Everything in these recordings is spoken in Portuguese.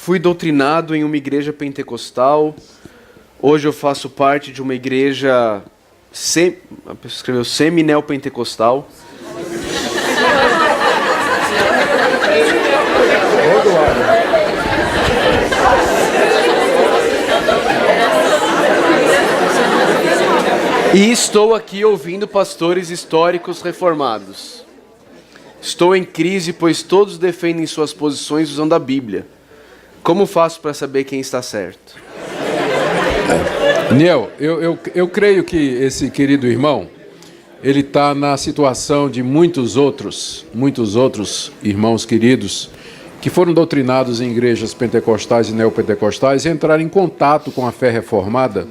fui doutrinado em uma igreja pentecostal. Hoje eu faço parte de uma igreja a pessoa escreveu semi-neopentecostal. E estou aqui ouvindo pastores históricos reformados. Estou em crise, pois todos defendem suas posições usando a Bíblia. Como faço para saber quem está certo? Niel, eu creio que esse querido irmão, ele está na situação de muitos outros irmãos queridos que foram doutrinados em igrejas pentecostais e neopentecostais e entraram em contato com a fé reformada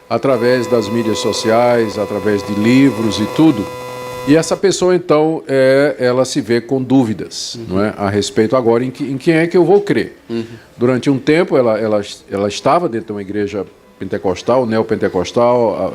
através das mídias sociais, através de livros e tudo. E essa pessoa, então, ela se vê com dúvidas, não é? A respeito agora em quem é que eu vou crer. Durante um tempo, ela estava dentro de uma igreja pentecostal, neopentecostal,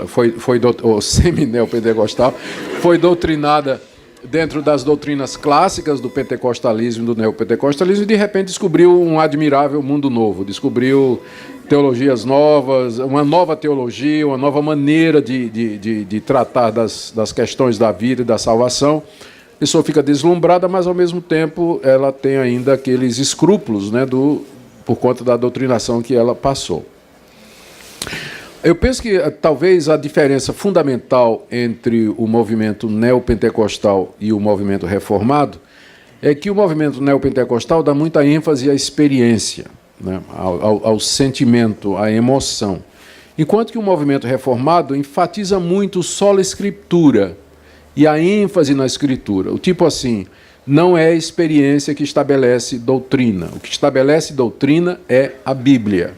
ou semi-neopentecostal, foi doutrinada dentro das doutrinas clássicas do pentecostalismo e do neopentecostalismo e, de repente, descobriu um admirável mundo novo, descobriu teologias novas, uma nova teologia, uma nova maneira de tratar das questões da vida e da salvação. A pessoa fica deslumbrada, mas, ao mesmo tempo, ela tem ainda aqueles escrúpulos, né, por conta da doutrinação que ela passou. Eu penso que talvez a diferença fundamental entre o movimento neopentecostal e o movimento reformado é que o movimento neopentecostal dá muita ênfase à experiência, né, ao sentimento, à emoção. Enquanto que o movimento reformado enfatiza muito só a escritura e a ênfase na escritura. O tipo assim, não é a experiência que estabelece doutrina. O que estabelece doutrina é a Bíblia.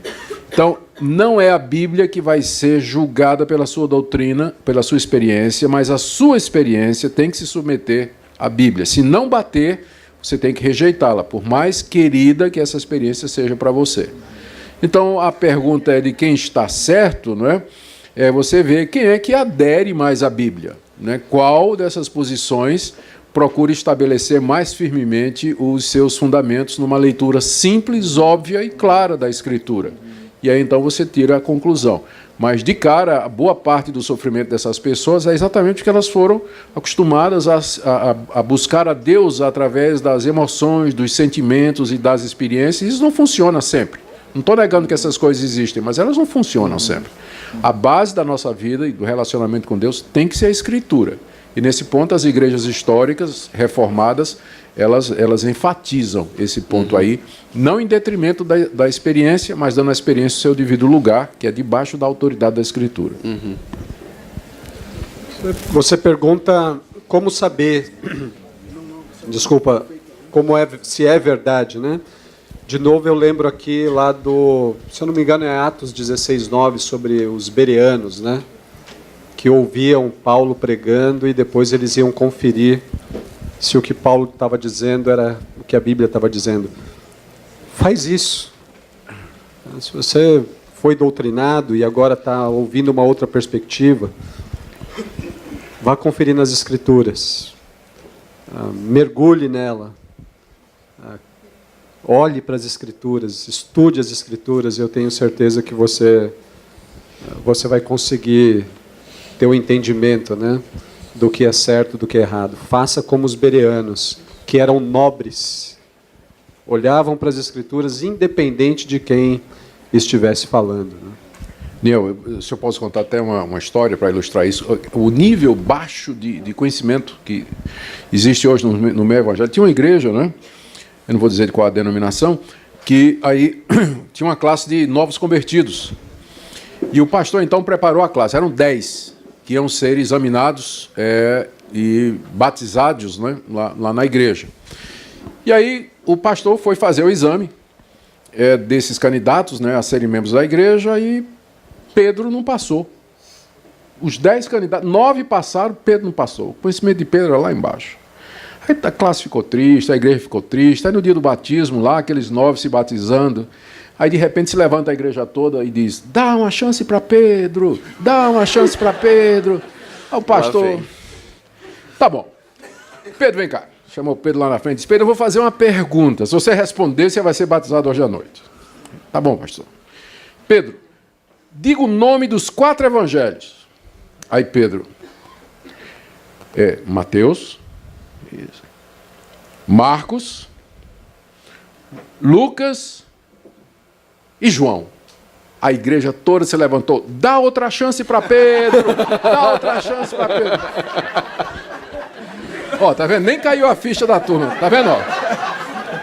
Então, não é a Bíblia que vai ser julgada pela sua doutrina, pela sua experiência, mas a sua experiência tem que se submeter à Bíblia. Se não bater, você tem que rejeitá-la, por mais querida que essa experiência seja para você. Então, a pergunta é de quem está certo, não é? É você ver quem é que adere mais à Bíblia, né? Qual dessas posições procura estabelecer mais firmemente os seus fundamentos numa leitura simples, óbvia e clara da Escritura. E aí, então, você tira a conclusão. Mas, de cara, a boa parte do sofrimento dessas pessoas é exatamente porque elas foram acostumadas a buscar a Deus através das emoções, dos sentimentos e das experiências. Isso não funciona sempre. Não estou negando que essas coisas existem, mas elas não funcionam sempre. A base da nossa vida e do relacionamento com Deus tem que ser a Escritura. E, nesse ponto, as igrejas históricas, reformadas, elas enfatizam esse ponto aí, não em detrimento da experiência, mas dando à experiência o seu devido lugar, que é debaixo da autoridade da Escritura. Você pergunta como saber, desculpa, se é verdade, né? De novo, eu lembro aqui lá se eu não me engano, é Atos 16:9, sobre os bereanos, né? Que ouviam Paulo pregando e depois eles iam conferir se o que Paulo estava dizendo era o que a Bíblia estava dizendo. Faz isso. Se você foi doutrinado e agora está ouvindo uma outra perspectiva, vá conferir nas Escrituras. Mergulhe nela. Olhe para as Escrituras, estude as Escrituras, e eu tenho certeza que você vai conseguir ter um entendimento, né, do que é certo, do que é errado. Faça como os bereanos, que eram nobres, olhavam para as Escrituras independente de quem estivesse falando, né? Niel, se eu posso contar até uma história para ilustrar isso. O nível baixo de conhecimento que existe hoje no meio evangélico. Tinha uma igreja, né? Eu não vou dizer de qual a denominação, que aí tinha uma classe de novos convertidos. E o pastor, então, preparou a classe. Eram 10 que iam ser examinados e batizados, né, lá na igreja. E aí o pastor foi fazer o exame desses candidatos, né, a serem membros da igreja, e Pedro não passou. Os 10 candidatos, 9 passaram, Pedro não passou. O conhecimento de Pedro era lá embaixo. Aí a classe ficou triste, a igreja ficou triste. Aí no dia do batismo, lá, aqueles 9 se batizando. Aí, de repente, se levanta a igreja toda e diz: dá uma chance para Pedro, dá uma chance para Pedro. Aí o pastor: tá bom. Pedro, vem cá. Chamou Pedro lá na frente e disse: Pedro, eu vou fazer uma pergunta. Se você responder, você vai ser batizado hoje à noite. Tá bom, pastor. Pedro, diga o nome dos 4 evangelhos. Aí Pedro, Mateus, isso, Marcos, Lucas e João. A igreja toda se levantou. Dá outra chance para Pedro. Dá outra chance para Pedro. Ó, tá vendo? Nem caiu a ficha da turma. Tá vendo? Ó?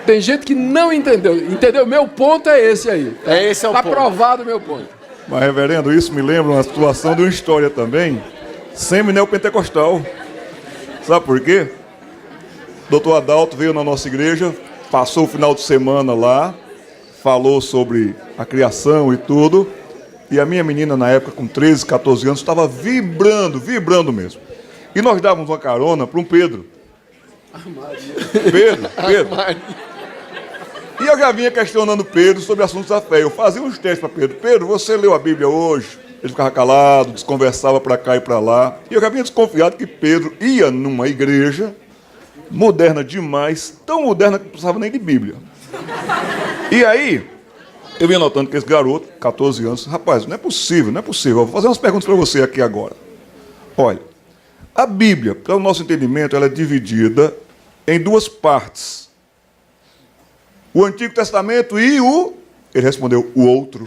Tem gente que não entendeu. Entendeu? Meu ponto é esse aí. Esse é o ponto. Tá provado o meu ponto. Mas, reverendo, isso me lembra uma situação de uma história também semi-neopentecostal. Sabe por quê? O doutor Adalto veio na nossa igreja, passou o final de semana lá, falou sobre a criação e tudo, e a minha menina, na época, com 13, 14 anos, estava vibrando mesmo. E nós dávamos uma carona para um Pedro. Pedro. E eu já vinha questionando Pedro sobre assuntos da fé. Eu fazia uns testes para Pedro. Pedro, você leu a Bíblia hoje? Ele ficava calado, desconversava para cá e para lá. E eu já vinha desconfiado que Pedro ia numa igreja moderna demais, tão moderna que não precisava nem de Bíblia. E aí, eu vinha notando que esse garoto, 14 anos, rapaz, não é possível. Eu vou fazer umas perguntas para você aqui agora. Olha, a Bíblia, para o nosso entendimento, ela é dividida em 2 partes. O Antigo Testamento e o... Ele respondeu, o outro.